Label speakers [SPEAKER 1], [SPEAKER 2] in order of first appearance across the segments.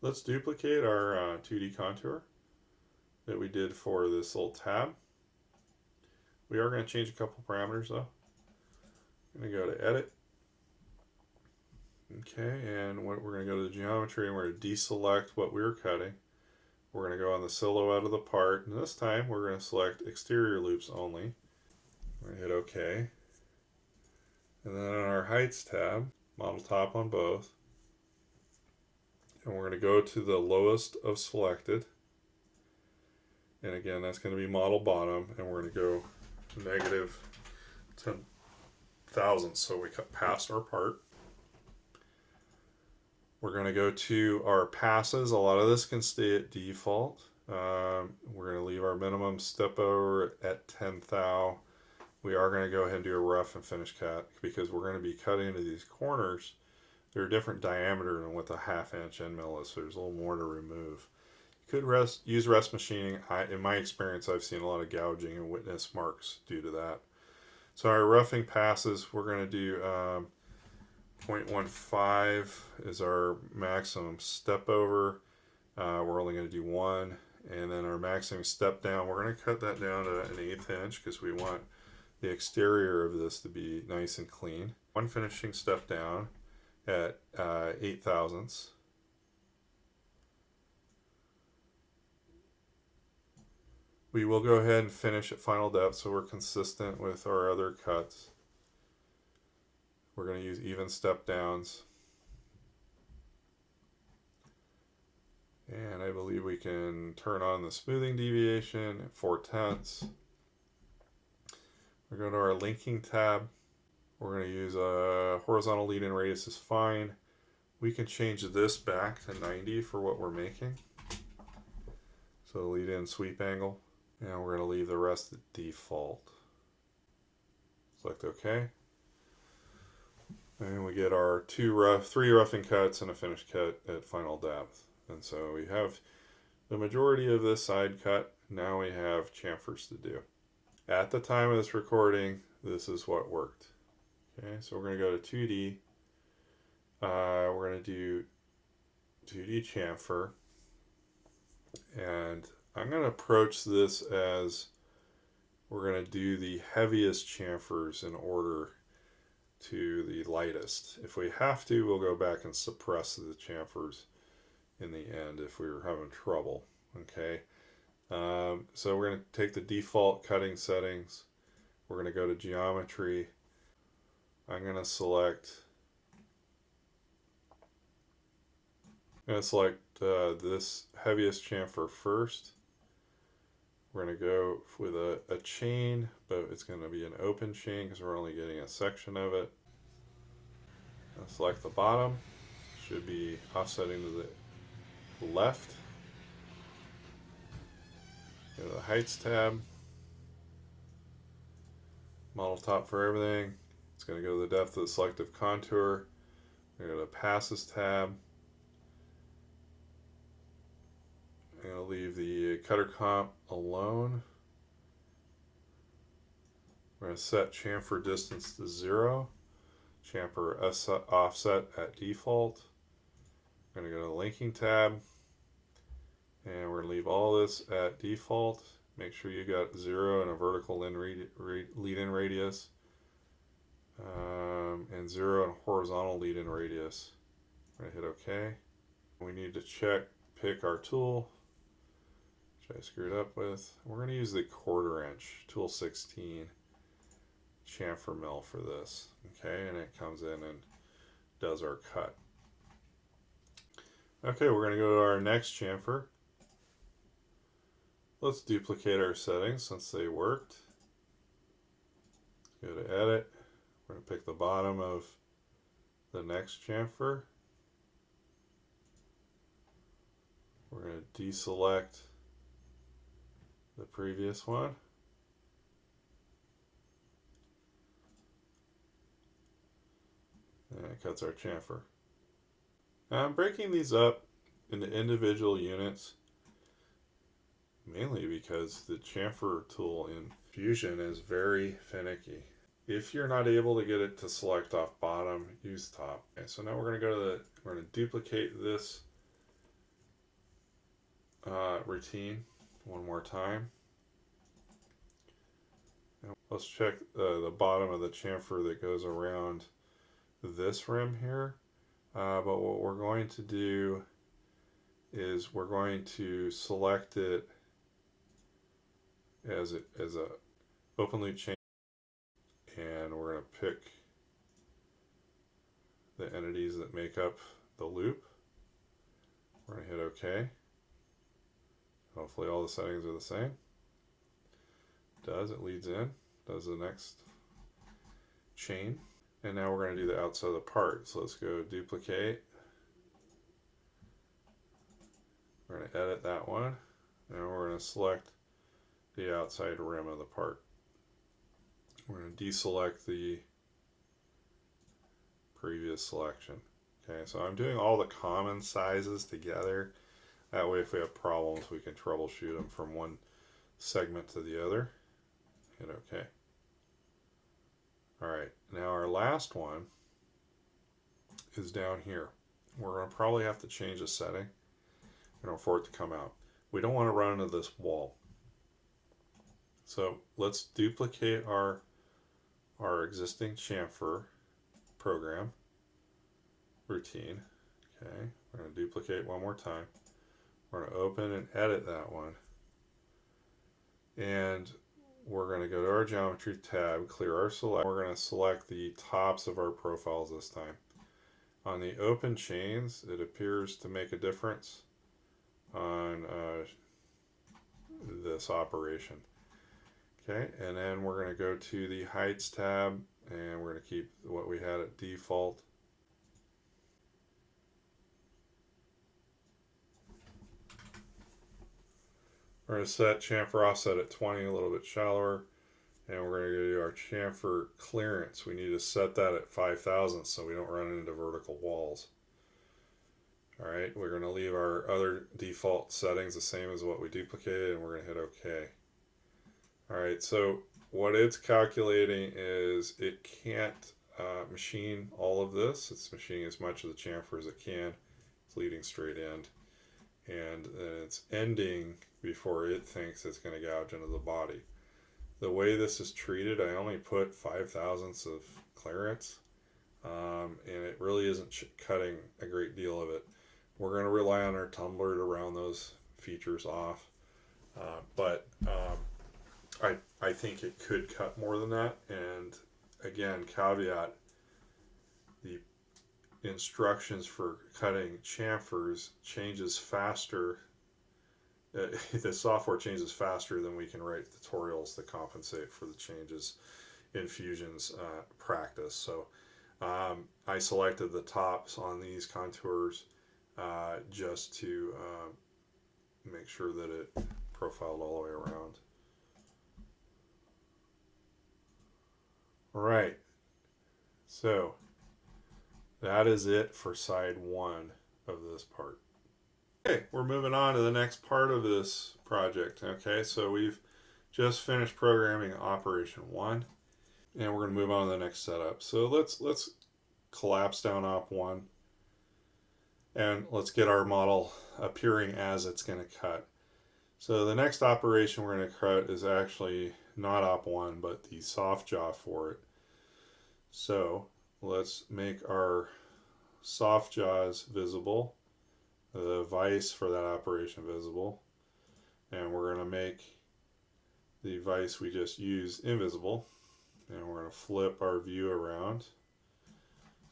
[SPEAKER 1] Let's duplicate our 2D contour that we did for this little tab. We are going to change a couple parameters though. I'm going to go to Edit. Okay, and we're going to go to the geometry and we're going to deselect what we were cutting. We're going to go on the silhouette of the part, and this time we're going to select exterior loops only. We're going to hit OK. And then on our heights tab, model top on both. And we're going to go to the lowest of selected. And again, that's going to be model bottom, and we're going to go negative 10 thousandths, so we cut past our part. We're going to go to our passes. A lot of this can stay at default. We're going to leave our minimum step over at 10 thou. We are going to go ahead and do a rough and finish cut because we're going to be cutting into these corners. They're a different diameter than what the 1/2 inch end mill is, so there's a little more to remove. You could use rest machining. In my experience, I've seen a lot of gouging and witness marks due to that. So our roughing passes, we're going to do 0.15 is our maximum step over. We're only going to do 1. And then our maximum step down, we're going to cut that down to an 1/8 inch because we want the exterior of this to be nice and clean. One finishing step down at 8 thousandths. We will go ahead and finish at final depth so we're consistent with our other cuts. We're going to use even step downs. And I believe we can turn on the smoothing deviation at 4/10. We're going to our linking tab. We're going to use a horizontal lead-in radius is fine. We can change this back to 90 for what we're making. So lead-in sweep angle. And we're going to leave the rest at default. Select OK. And we get our 3 roughing cuts and a finished cut at final depth. And so we have the majority of this side cut. Now we have chamfers to do. At the time of this recording, this is what worked. Okay, so we're going to go to 2D. We're going to do 2D chamfer. And I'm going to approach this as we're going to do the heaviest chamfers in order to the lightest. If we have to, we'll go back and suppress the chamfers in the end if we were having trouble. Okay, so we're going to take the default cutting settings. We're going to go to geometry. I'm going to select this heaviest chamfer first. We're going to go with a chain, but it's going to be an open chain because we're only getting a section of it. I'll select the bottom. Should be offsetting to the left. Go to the heights tab. Model top for everything. It's going to go to the depth of the selective contour. Go to the passes tab. I'm going to leave the cutter comp alone. We're going to set chamfer distance to 0. Chamfer offset at default. I'm going to go to the linking tab. And we're going to leave all this at default. Make sure you got 0 and a vertical lead-in radius. And 0 and horizontal lead-in radius. I'm going to hit OK. We need to pick our tool, which I screwed up with. We're going to use the 1/4 inch, tool 16 chamfer mill for this. Okay, and it comes in and does our cut. Okay, we're going to go to our next chamfer. Let's duplicate our settings since they worked. Go to Edit. We're going to pick the bottom of the next chamfer. We're going to deselect the previous one. And it cuts our chamfer. Now I'm breaking these up into individual units mainly because the chamfer tool in Fusion is very finicky. If you're not able to get it to select off bottom, use top. Okay, so now we're going to duplicate this routine one more time. And let's check the bottom of the chamfer that goes around this rim here. But what we're going to do is we're going to select it as a open loop chain, and we're going to pick the entities that make up the loop. We're going to hit OK. Hopefully all the settings are the same. It leads in, does the next chain, and now we're going to do the outside of the part. So let's go duplicate. We're going to edit that one, and we're going to select the outside rim of the part. We're going to deselect the previous selection. Okay, so I'm doing all the common sizes together. That way if we have problems, we can troubleshoot them from one segment to the other. Hit OK. Alright, now our last one is down here. We're going to probably have to change the setting for it to come out. We don't want to run into this wall. So let's duplicate our existing chamfer program routine. Okay, we're going to duplicate one more time. We're going to open and edit that one. And we're going to go to our geometry tab, clear our select. We're going to select the tops of our profiles this time. On the open chains, it appears to make a difference on this operation. Okay, and then we're going to go to the heights tab, and we're going to keep what we had at default. We're going to set chamfer offset at 20, a little bit shallower, and we're going to do our chamfer clearance. We need to set that at 5,000 so we don't run into vertical walls. Alright, we're going to leave our other default settings the same as what we duplicated, and we're going to hit OK. Alright, so what it's calculating is it can't machine all of this. It's machining as much of the chamfer as it can. It's leading straight in, and it's ending before it thinks it's going to gouge into the body. The way this is treated, I only put 5/1000ths of clearance, and it really isn't cutting a great deal of it. We're going to rely on our tumbler to round those features off, but I think it could cut more than that. And again, caveat, the instructions for cutting chamfers changes faster. The software changes faster than we can write tutorials that compensate for the changes in Fusion's practice. So I selected the tops on these contours just to make sure that it profiled all the way around. All right, so that is it for side one of this part. Okay, we're moving on to the next part of this project. Okay, so we've just finished programming operation 1, and we're going to move on to the next setup. So let's collapse down op 1, and let's get our model appearing as it's going to cut. So the next operation we're going to cut is actually not op 1, but the soft jaw for it. So let's make our soft jaws visible, the vise for that operation visible, and we're going to make the vise we just used invisible, and we're going to flip our view around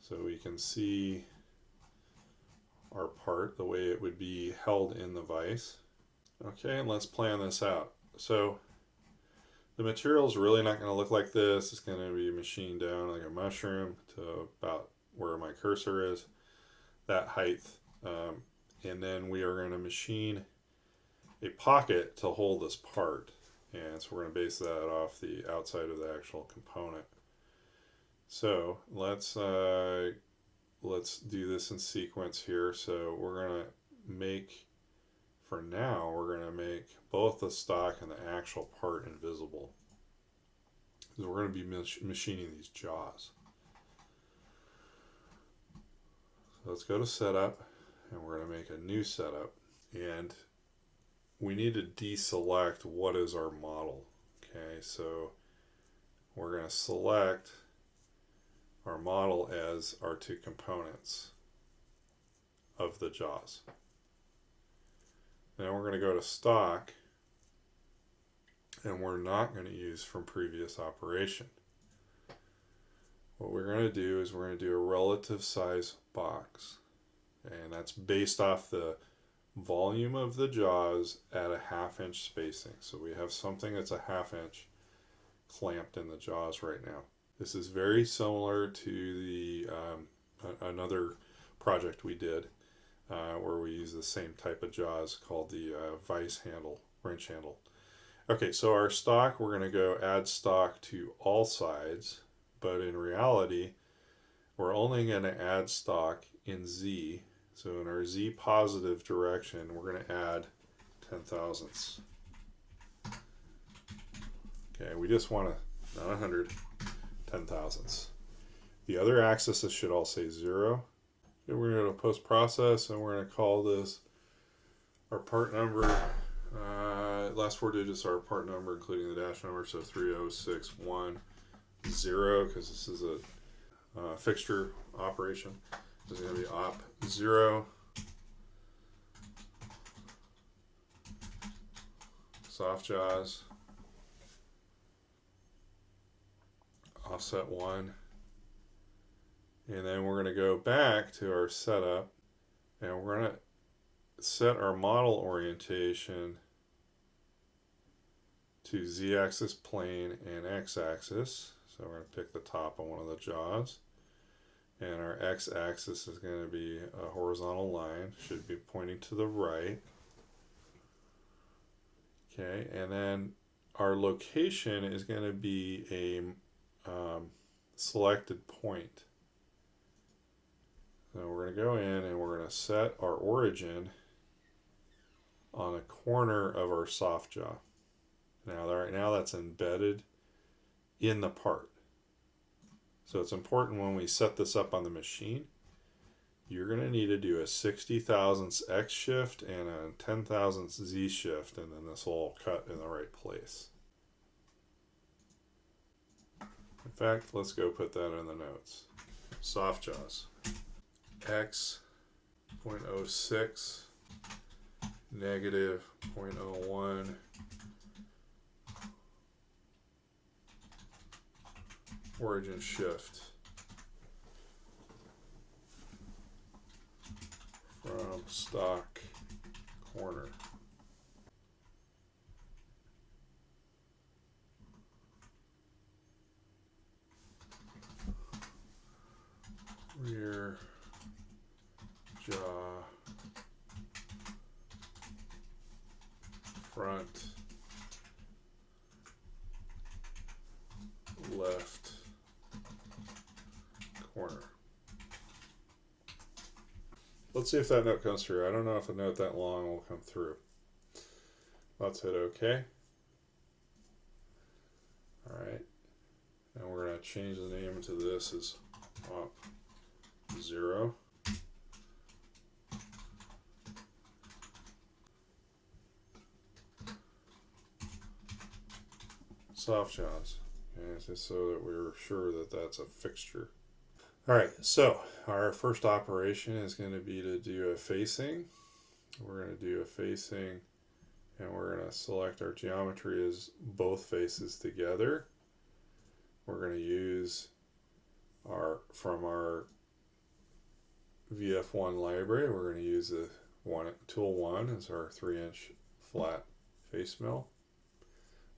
[SPEAKER 1] so we can see our part the way it would be held in the vise. Okay, and let's plan this out. So the material is really not going to look like this. It's going to be machined down like a mushroom to about where my cursor is, that height. And then we are going to machine a pocket to hold this part. And so we're going to base that off the outside of the actual component. So let's do this in sequence here. So we're going to make, for now, we're going to make both the stock and the actual part invisible, because we're going to be machining these jaws. So let's go to setup, and we're going to make a new setup. And we need to deselect what is our model. Okay, so we're going to select our model as our two components of the jaws. Then we're going to go to stock, and we're not going to use from previous operation. What we're going to do is we're going to do a relative size box, and that's based off the volume of the jaws at a 1/2 inch spacing. So we have something that's a 1/2 inch clamped in the jaws right now. This is very similar to the another project we did where we use the same type of jaws called the vice handle, wrench handle. Okay, so our stock, we're going to go add stock to all sides, but in reality, we're only going to add stock in Z. So in our Z positive direction, we're going to add 10 thousandths. Okay, we just want to, not 100, 10 thousandths. The other axes should all say 0. Okay, we're going to go to post process, and we're going to call this our part number. Last 4 digits are our part number, including the dash number, so 30610, because this is a fixture operation. This is going to be op 0. Soft jaws. Offset 1. And then we're going to go back to our setup, and we're going to set our model orientation to Z-axis plane and X-axis. So we're going to pick the top on one of the jaws. And our X-axis is going to be a horizontal line, should be pointing to the right. Okay, and then our location is going to be a selected point. So we're going to go in and we're going to set our origin on a corner of our soft jaw. Now, right now that's embedded in the part. So it's important when we set this up on the machine, you're going to need to do a 60 thousandths X shift and a 10 thousandths Z shift, and then this will all cut in the right place. In fact, let's go put that in the notes. Soft jaws. X 0.06, negative 0.01, origin shift from stock corner. Rear jaw, front, left corner. Let's see if that note comes through. I don't know if a note that long will come through. Let's hit OK. Alright. And we're going to change the name to this as op 0. Soft jaws. Okay, just so that we're sure that that's a fixture. Alright, so our first operation is going to be to do a facing. We're going to do a facing, and we're going to select our geometry as both faces together. We're going to use from our VF1 library, we're going to use the tool 1 as our 3-inch flat face mill.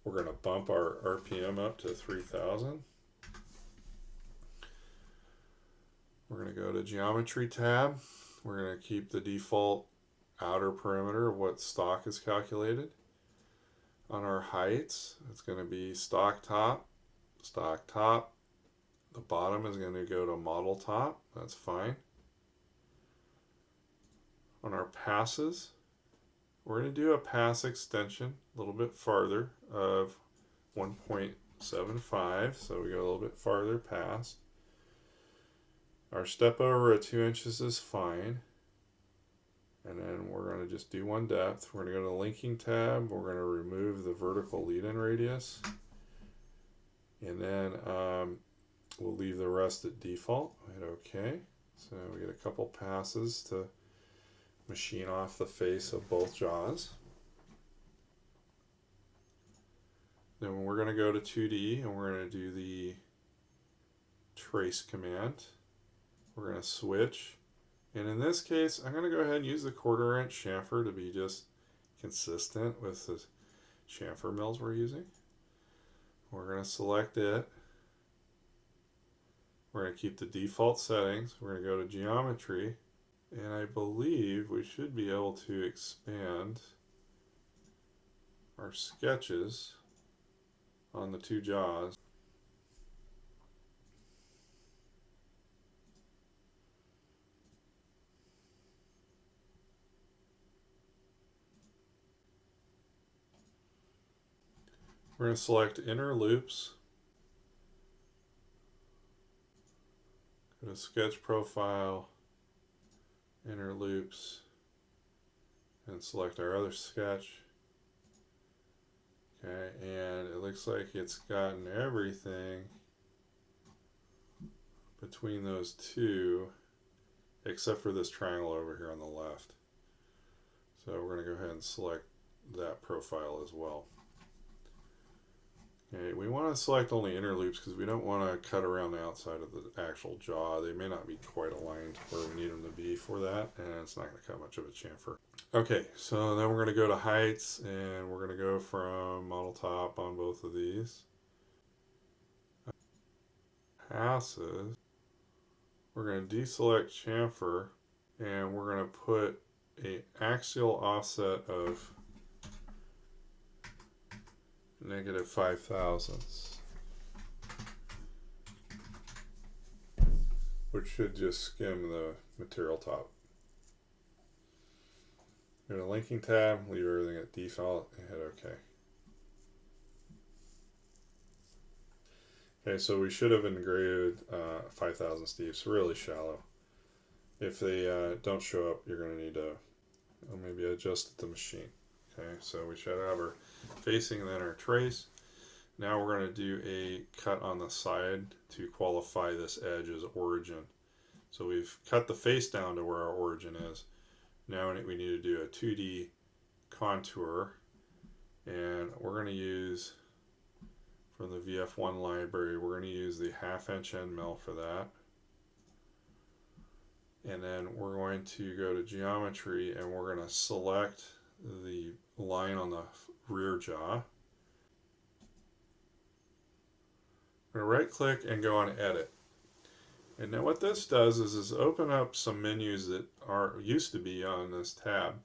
[SPEAKER 1] We're going to bump our RPM up to 3000. We're going to go to Geometry tab. We're going to keep the default outer perimeter of what stock is calculated. On our heights, it's going to be stock top, stock top. The bottom is going to go to model top. That's fine. On our passes, we're going to do a pass extension a little bit farther of 1.75, so we go a little bit farther past. Our step over at 2 inches is fine. And then we're going to just do one depth. We're going to go to the linking tab. We're going to remove the vertical lead-in radius. And then we'll leave the rest at default. Hit OK. So we get a couple passes to machine off the face of both jaws. Then we're going to go to 2D and we're going to do the trace command. We're going to switch. And in this case, I'm going to go ahead and use the 1/4 inch chamfer to be just consistent with the chamfer mills we're using. We're going to select it. We're going to keep the default settings. We're going to go to geometry. And I believe we should be able to expand our sketches on the 2 jaws. We're going to select inner loops, go to sketch profile, inner loops, and select our other sketch. Okay, and it looks like it's gotten everything between those 2 except for this triangle over here on the left. So we're going to go ahead and select that profile as well. Okay, we want to select only inner loops because we don't want to cut around the outside of the actual jaw. They may not be quite aligned where we need them to be for that, and it's not going to cut much of a chamfer. Okay, so then we're going to go to heights, and we're going to go from model top on both of these. Passes. We're going to deselect chamfer, and we're going to put an axial offset of -5 thousandths, which should just skim the material top. Go to linking tab, leave everything at default, and hit OK. Okay, so we should have engraved 5 thousandths deep, so really shallow. If they don't show up, you're going to need to maybe adjust the machine. Okay, so we should have our facing and then our trace. Now we're going to do a cut on the side to qualify this edge as origin. So we've cut the face down to where our origin is. Now we need to do a 2D contour, and we're going to use, from the VF1 library, we're going to use the 1/2 inch end mill for that. And then we're going to go to geometry and we're going to select the line on the rear jaw. I'm going to right click and go on edit. And now what this does is open up some menus that used to be on this tab,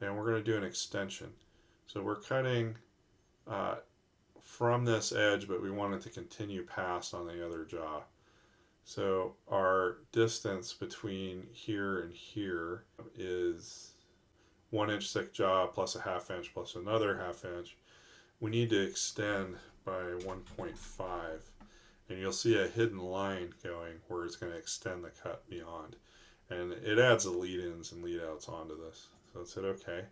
[SPEAKER 1] and we're going to do an extension. So we're cutting from this edge, but we want it to continue past on the other jaw. So our distance between here and here is 1 inch thick jaw plus a 1/2 inch plus another 1/2 inch. We need to extend by 1.5, and you'll see a hidden line going where it's going to extend the cut beyond, and it adds the lead-ins and lead-outs onto this. So let's hit OK.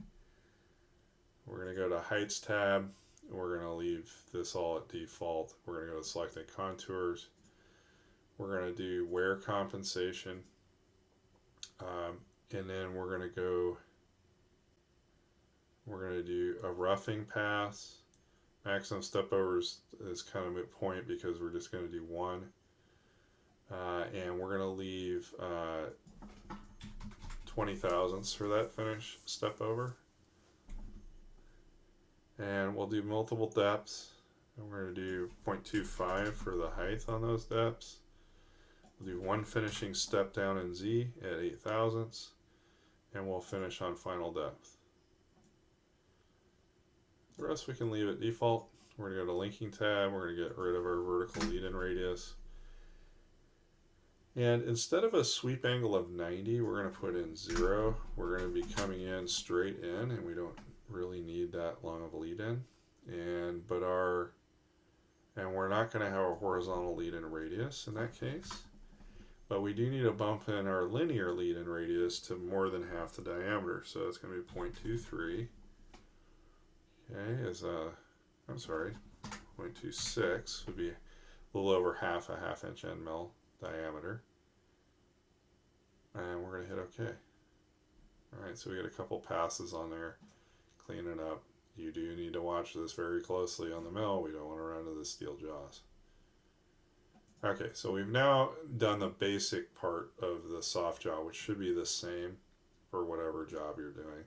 [SPEAKER 1] We're going to go to heights tab. We're going to leave this all at default. We're going to go to selected contours. We're going to do wear compensation, and then we're going to do a roughing pass. Maximum step overs is kind of a moot point because we're just going to do 1, and we're going to leave 20 thousandths for that finish step over, and we'll do multiple depths, and we're going to do 0.25 for the height on those depths. We'll do 1 finishing step down in Z at 8 thousandths, and we'll finish on final depth. The rest we can leave at default. We're going to go to linking tab. We're going to get rid of our vertical lead-in radius. And instead of a sweep angle of 90, we're going to put in 0. We're going to be coming in straight in, and we don't really need that long of a lead-in. And we're not going to have a horizontal lead-in radius in that case. But we do need to bump in our linear lead-in radius to more than half the diameter. So it's going to be 0.23. Okay, I'm sorry, 0.26 would be a little over half a half-inch end mill diameter. And we're going to hit OK. Alright, so we get a couple passes on there. Clean it up. You do need to watch this very closely on the mill. We don't want to run into the steel jaws. Okay, so we've now done the basic part of the soft jaw, which should be the same for whatever job you're doing.